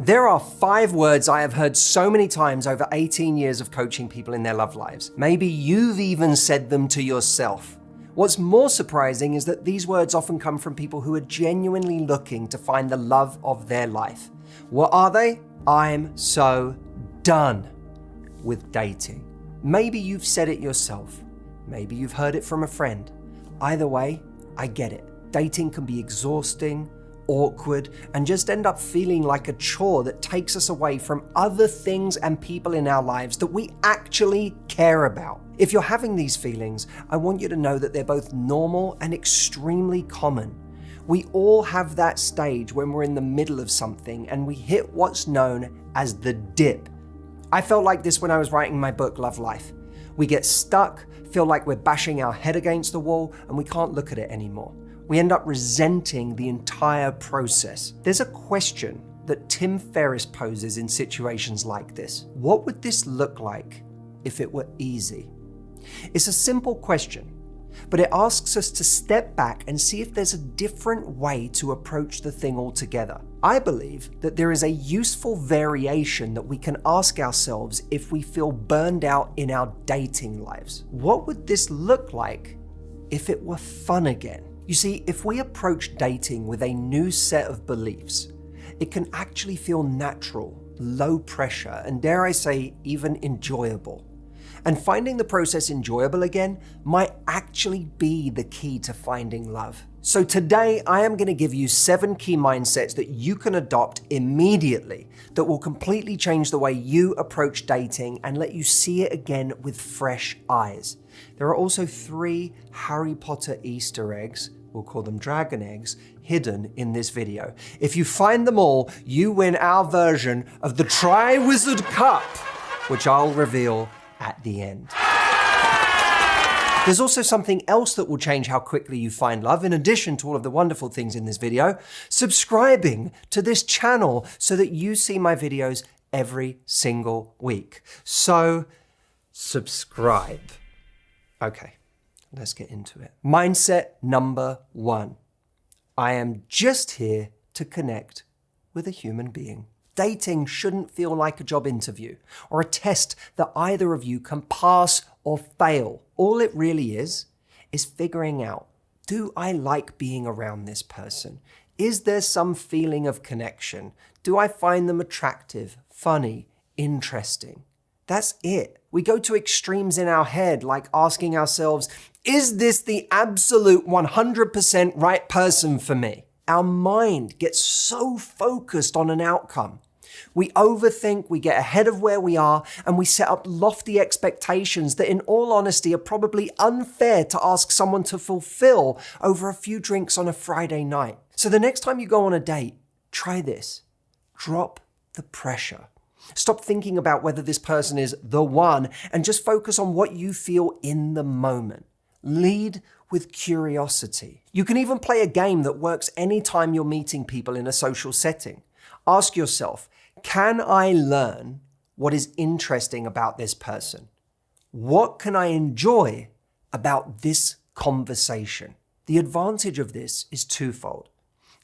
There are 5 words I have heard so many times over 18 years of coaching people in their love lives. Maybe you've even said them to yourself. What's more surprising is that these words often come from people who are genuinely looking to find the love of their life. What are they? I'm so done with dating. Maybe you've said it yourself. Maybe you've heard it from a friend. Either way, I get it. Dating can be exhausting, awkward, and just end up feeling like a chore that takes us away from other things and people in our lives that we actually care about. If you're having these feelings, I want you to know that they're both normal and extremely common. We all have that stage when we're in the middle of something and we hit what's known as the dip. I felt like this when I was writing my book, Love Life. We get stuck, feel like we're bashing our head against the wall, and we can't look at it anymore. We end up resenting the entire process. There's a question that Tim Ferriss poses in situations like this. What would this look like if it were easy? It's a simple question, but it asks us to step back and see if there's a different way to approach the thing altogether. I believe that there is a useful variation that we can ask ourselves if we feel burned out in our dating lives. What would this look like if it were fun again? You see, if we approach dating with a new set of beliefs, it can actually feel natural, low pressure, and dare I say, even enjoyable. And finding the process enjoyable again might actually be the key to finding love. So today, I am going to give you 7 key mindsets that you can adopt immediately that will completely change the way you approach dating and let you see it again with fresh eyes. There are also 3 Harry Potter Easter eggs, we'll call them dragon eggs, hidden in this video. If you find them all, you win our version of the Tri-Wizard Cup, which I'll reveal at the end. There's also something else that will change how quickly you find love, in addition to all of the wonderful things in this video: subscribing to this channel so that you see my videos every single week. So, subscribe. Okay, let's get into it. Mindset number 1. I am just here to connect with a human being. Dating shouldn't feel like a job interview or a test that either of you can pass or fail. All it really is figuring out, do I like being around this person? Is there some feeling of connection? Do I find them attractive, funny, interesting? That's it. We go to extremes in our head, like asking ourselves, is this the absolute 100% right person for me? Our mind gets so focused on an outcome. We overthink, we get ahead of where we are, and we set up lofty expectations that in all honesty are probably unfair to ask someone to fulfill over a few drinks on a Friday night. So the next time you go on a date, try this. Drop the pressure. Stop thinking about whether this person is the one and just focus on what you feel in the moment. Lead with curiosity. You can even play a game that works anytime you're meeting people in a social setting. Ask yourself, can I learn what is interesting about this person? What can I enjoy about this conversation? The advantage of this is twofold.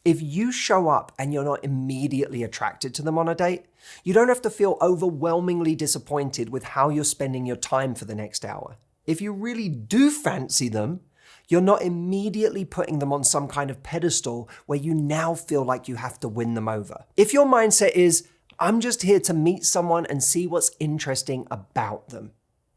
If you show up and you're not immediately attracted to them on a date, you don't have to feel overwhelmingly disappointed with how you're spending your time for the next hour. If you really do fancy them, you're not immediately putting them on some kind of pedestal where you now feel like you have to win them over. If your mindset is, I'm just here to meet someone and see what's interesting about them,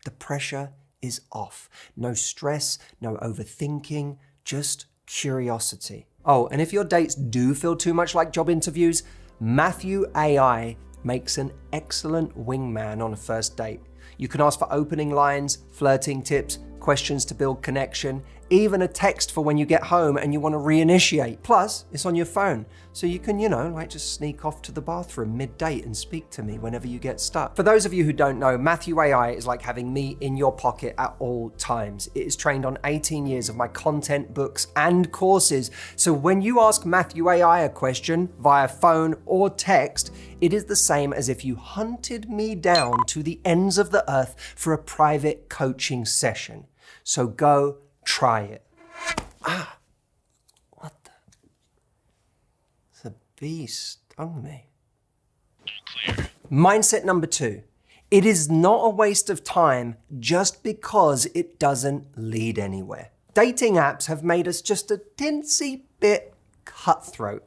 the pressure is off. No stress, no overthinking, just curiosity. Oh, and if your dates do feel too much like job interviews, MATHEW AI makes an excellent wingman on a first date. You can ask for opening lines, flirting tips, questions to build connection, even a text for when you get home and you want to reinitiate. Plus, it's on your phone, so you can, just sneak off to the bathroom mid-date and speak to me whenever you get stuck. For those of you who don't know, MATHEW AI is like having me in your pocket at all times. It is trained on 18 years of my content, books, and courses. So when you ask MATHEW AI a question via phone or text, it is the same as if you hunted me down to the ends of the earth for a private coaching session. So go try it. What the? The bee stung me. Mindset number 2. It is not a waste of time just because it doesn't lead anywhere. Dating apps have made us just a tinsy bit cutthroat.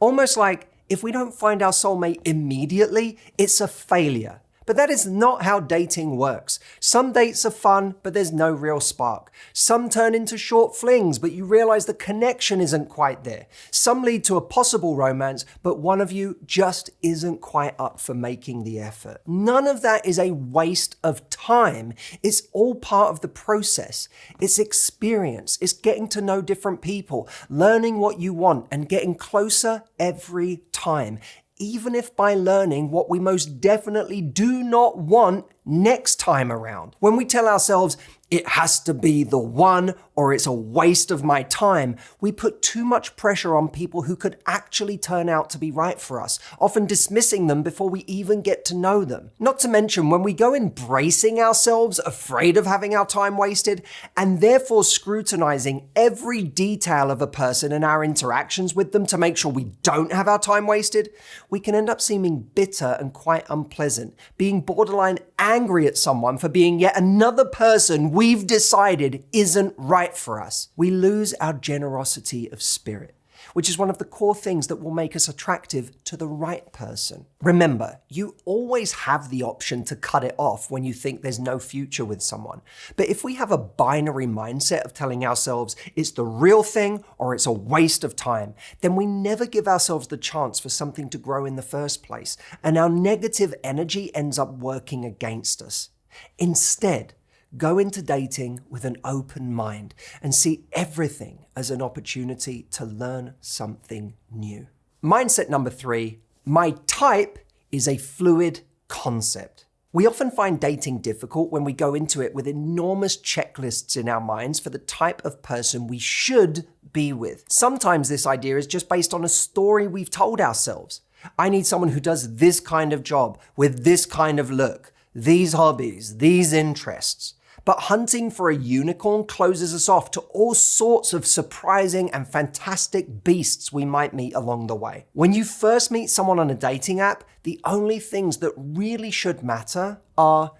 Almost like if we don't find our soulmate immediately, it's a failure. But that is not how dating works. Some dates are fun, but there's no real spark. Some turn into short flings, but you realize the connection isn't quite there. Some lead to a possible romance, but one of you just isn't quite up for making the effort. None of that is a waste of time. It's all part of the process. It's experience. It's getting to know different people, learning what you want, and getting closer every time. Even if by learning what we most definitely do not want next time around. When we tell ourselves, it has to be the one or it's a waste of my time, we put too much pressure on people who could actually turn out to be right for us, often dismissing them before we even get to know them. Not to mention when we go embracing ourselves, afraid of having our time wasted, and therefore scrutinizing every detail of a person and our interactions with them to make sure we don't have our time wasted, we can end up seeming bitter and quite unpleasant, being borderline angry at someone for being yet another person we've decided isn't right for us. We lose our generosity of spirit, which is one of the core things that will make us attractive to the right person. Remember, you always have the option to cut it off when you think there's no future with someone. But if we have a binary mindset of telling ourselves it's the real thing or it's a waste of time, then we never give ourselves the chance for something to grow in the first place, and our negative energy ends up working against us. Instead, go into dating with an open mind and see everything as an opportunity to learn something new. Mindset number 3, my type is a fluid concept. We often find dating difficult when we go into it with enormous checklists in our minds for the type of person we should be with. Sometimes this idea is just based on a story we've told ourselves. I need someone who does this kind of job with this kind of look, these hobbies, these interests. But hunting for a unicorn closes us off to all sorts of surprising and fantastic beasts we might meet along the way. When you first meet someone on a dating app, the only things that really should matter are,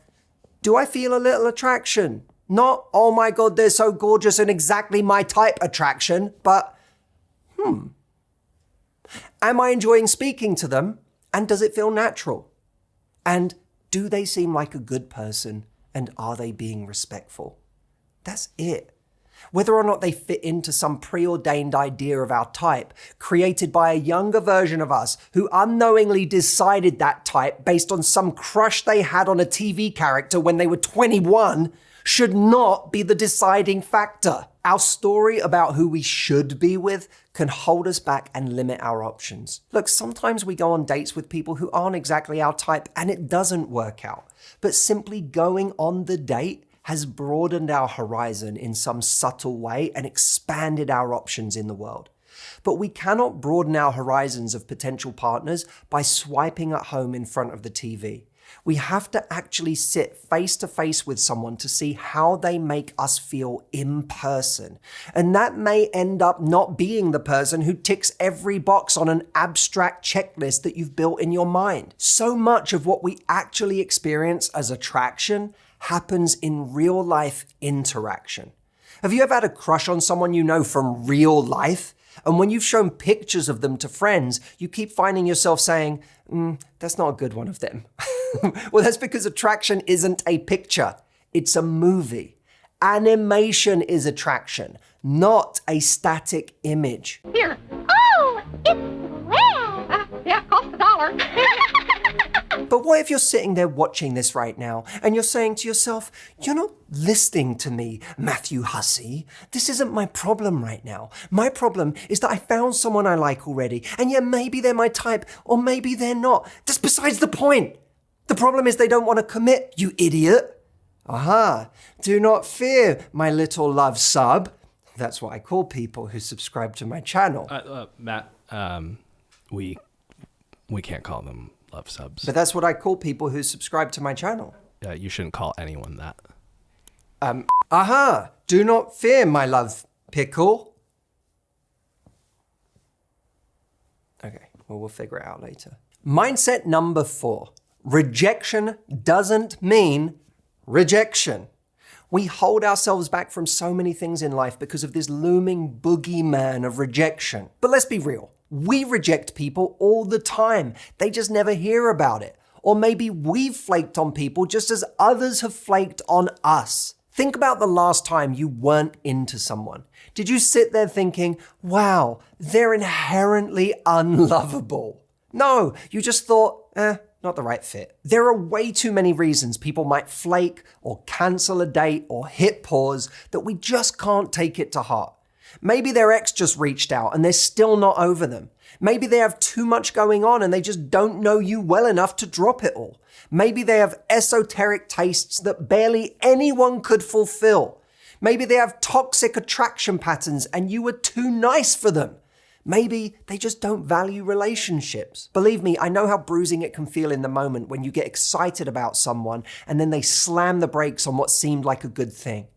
do I feel a little attraction? Not, oh my God, they're so gorgeous and exactly my type attraction, but, am I enjoying speaking to them? And does it feel natural? And do they seem like a good person? And are they being respectful? That's it. Whether or not they fit into some preordained idea of our type, created by a younger version of us who unknowingly decided that type based on some crush they had on a TV character when they were 21, should not be the deciding factor. Our story about who we should be with can hold us back and limit our options. Look, sometimes we go on dates with people who aren't exactly our type and it doesn't work out. But simply going on the date has broadened our horizon in some subtle way and expanded our options in the world. But we cannot broaden our horizons of potential partners by swiping at home in front of the TV. We have to actually sit face to face with someone to see how they make us feel in person. And that may end up not being the person who ticks every box on an abstract checklist that you've built in your mind. So much of what we actually experience as attraction happens in real life interaction. Have you ever had a crush on someone you know from real life? And when you've shown pictures of them to friends, you keep finding yourself saying, that's not a good one of them. Well, that's because attraction isn't a picture. It's a movie. Animation is attraction, not a static image. Here. Oh, it's red. Yeah, cost $1. But what if you're sitting there watching this right now and you're saying to yourself, you're not listening to me, Matthew Hussey. This isn't my problem right now. My problem is that I found someone I like already. And yeah, maybe they're my type or maybe they're not. That's besides the point. The problem is they don't want to commit, you idiot. Aha, do not fear, my little love sub. That's what I call people who subscribe to my channel. Matt, we can't call them love subs. But that's what I call people who subscribe to my channel. You shouldn't call anyone that. Aha, do not fear, my love pickle. Okay, well, we'll figure it out later. Mindset number 4. Rejection doesn't mean rejection. We hold ourselves back from so many things in life because of this looming boogeyman of rejection. But let's be real. We reject people all the time. They just never hear about it. Or maybe we've flaked on people just as others have flaked on us. Think about the last time you weren't into someone. Did you sit there thinking, wow, they're inherently unlovable? No, you just thought, not the right fit. There are way too many reasons people might flake or cancel a date or hit pause that we just can't take it to heart. Maybe their ex just reached out and they're still not over them. Maybe they have too much going on and they just don't know you well enough to drop it all. Maybe they have esoteric tastes that barely anyone could fulfill. Maybe they have toxic attraction patterns and you were too nice for them. Maybe they just don't value relationships. Believe me, I know how bruising it can feel in the moment when you get excited about someone and then they slam the brakes on what seemed like a good thing.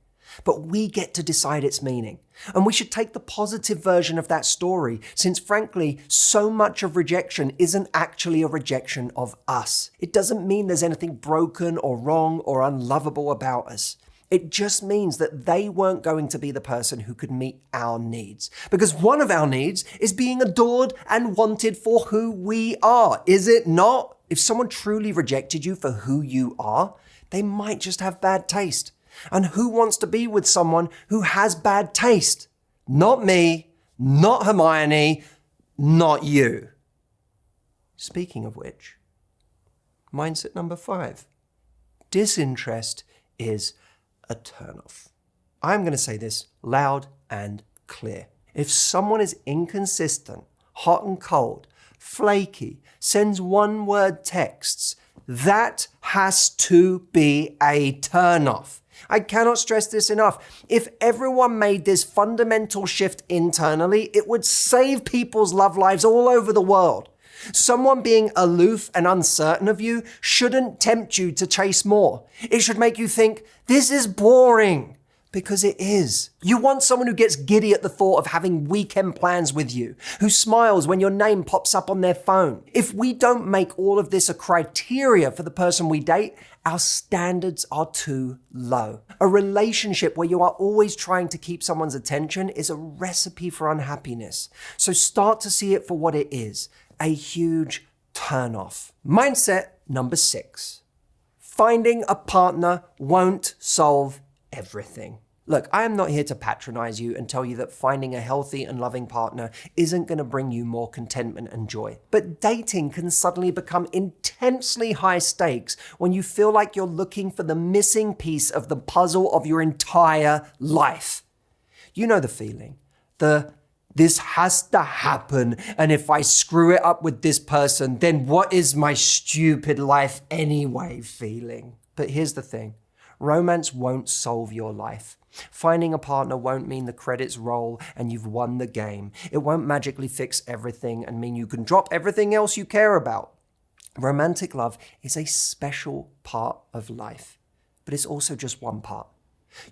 But we get to decide its meaning. And we should take the positive version of that story, since frankly, so much of rejection isn't actually a rejection of us. It doesn't mean there's anything broken or wrong or unlovable about us. It just means that they weren't going to be the person who could meet our needs. Because one of our needs is being adored and wanted for who we are, is it not? If someone truly rejected you for who you are, they might just have bad taste. And who wants to be with someone who has bad taste? Not me, not Hermione, not you. Speaking of which, mindset number 5. Disinterest is a turnoff. I'm going to say this loud and clear. If someone is inconsistent, hot and cold, flaky, sends one-word texts, that has to be a turnoff. I cannot stress this enough. If everyone made this fundamental shift internally, it would save people's love lives all over the world. Someone being aloof and uncertain of you shouldn't tempt you to chase more. It should make you think, this is boring, because it is. You want someone who gets giddy at the thought of having weekend plans with you, who smiles when your name pops up on their phone. If we don't make all of this a criteria for the person we date, our standards are too low. A relationship where you are always trying to keep someone's attention is a recipe for unhappiness. So start to see it for what it is, a huge turnoff. Mindset number 6. Finding a partner won't solve everything. Look, I am not here to patronize you and tell you that finding a healthy and loving partner isn't going to bring you more contentment and joy. But dating can suddenly become intensely high stakes when you feel like you're looking for the missing piece of the puzzle of your entire life. You know the feeling. This has to happen, and if I screw it up with this person, then what is my stupid life anyway feeling? But here's the thing. Romance won't solve your life. Finding a partner won't mean the credits roll and you've won the game. It won't magically fix everything and mean you can drop everything else you care about. Romantic love is a special part of life, but it's also just one part.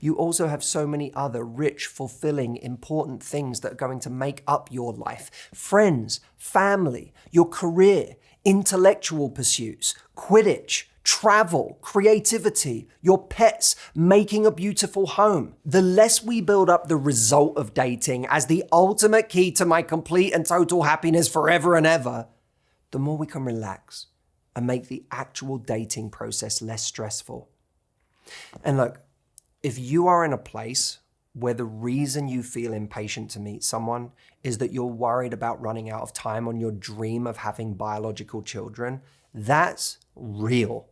You also have so many other rich, fulfilling, important things that are going to make up your life. Friends, family, your career, intellectual pursuits, Quidditch, travel, creativity, your pets, making a beautiful home. The less we build up the result of dating as the ultimate key to my complete and total happiness forever and ever, the more we can relax and make the actual dating process less stressful. And look, if you are in a place where the reason you feel impatient to meet someone is that you're worried about running out of time on your dream of having biological children, that's real.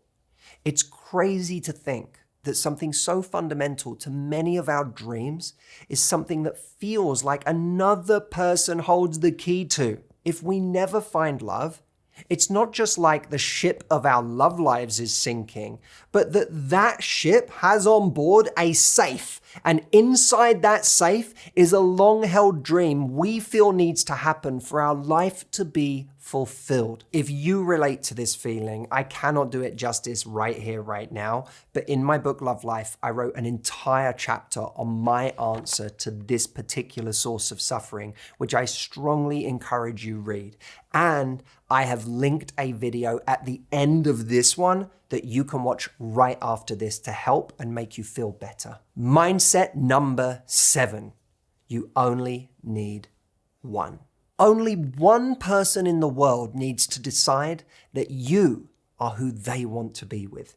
It's crazy to think that something so fundamental to many of our dreams is something that feels like another person holds the key to. If we never find love, it's not just like the ship of our love lives is sinking, but that ship has on board a safe. And inside that safe is a long-held dream we feel needs to happen for our life to be fulfilled. If you relate to this feeling, I cannot do it justice right here, right now, but in my book, Love Life, I wrote an entire chapter on my answer to this particular source of suffering, which I strongly encourage you read. And I have linked a video at the end of this one that you can watch right after this to help and make you feel better. Mindset number 7, you only need one. Only one person in the world needs to decide that you are who they want to be with.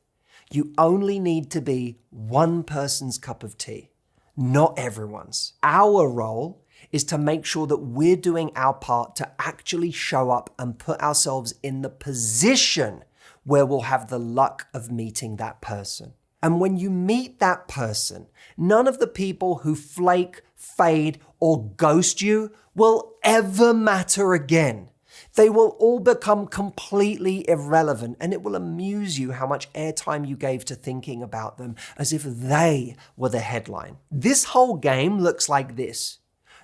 You only need to be one person's cup of tea, not everyone's. Our role is to make sure that we're doing our part to actually show up and put ourselves in the position where we'll have the luck of meeting that person. And when you meet that person, none of the people who flake, fade, or ghost you will ever matter again. They will all become completely irrelevant, and it will amuse you how much airtime you gave to thinking about them as if they were the headline. This whole game looks like this.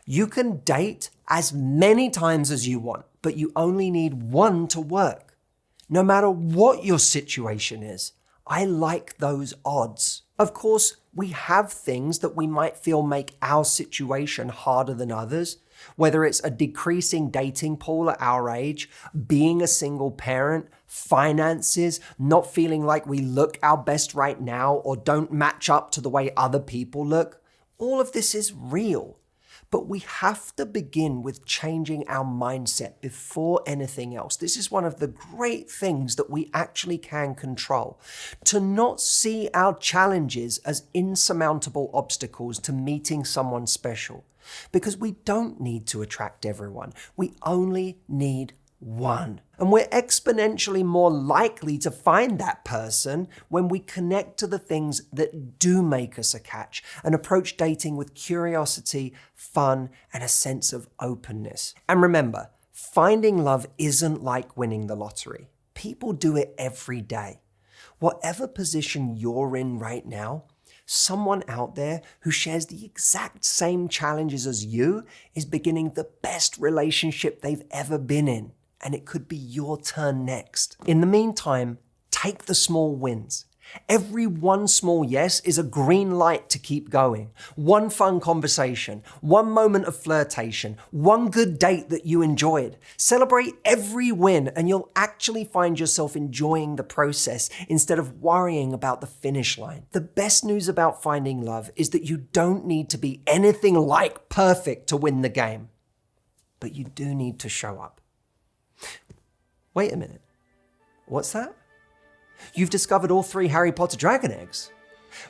You can date as many times as you want, but you only need one to work. No matter what your situation is, I like those odds. Of course, we have things that we might feel make our situation harder than others, whether it's a decreasing dating pool at our age, being a single parent, finances, not feeling like we look our best right now or don't match up to the way other people look. All of this is real. But we have to begin with changing our mindset before anything else. This is one of the great things that we actually can control. To not see our challenges as insurmountable obstacles to meeting someone special. Because we don't need to attract everyone. We only need one. And we're exponentially more likely to find that person when we connect to the things that do make us a catch and approach dating with curiosity, fun, and a sense of openness. And remember, finding love isn't like winning the lottery. People do it every day. Whatever position you're in right now, someone out there who shares the exact same challenges as you is beginning the best relationship they've ever been in. And it could be your turn next. In the meantime, take the small wins. Every one small yes is a green light to keep going. One fun conversation, one moment of flirtation, one good date that you enjoyed. Celebrate every win and you'll actually find yourself enjoying the process instead of worrying about the finish line. The best news about finding love is that you don't need to be anything like perfect to win the game. But you do need to show up. Wait a minute. What's that? You've discovered all 3 Harry Potter dragon eggs?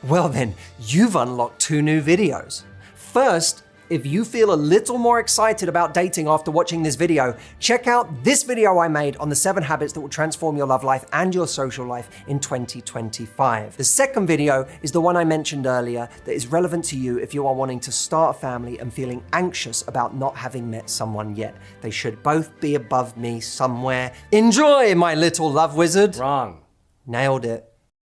Well then, you've unlocked 2 new videos. First, if you feel a little more excited about dating after watching this video, check out this video I made on the 7 habits that will transform your love life and your social life in 2025. The second video is the one I mentioned earlier that is relevant to you if you are wanting to start a family and feeling anxious about not having met someone yet. They should both be above me somewhere. Enjoy, my little love wizard. Wrong. Nailed it.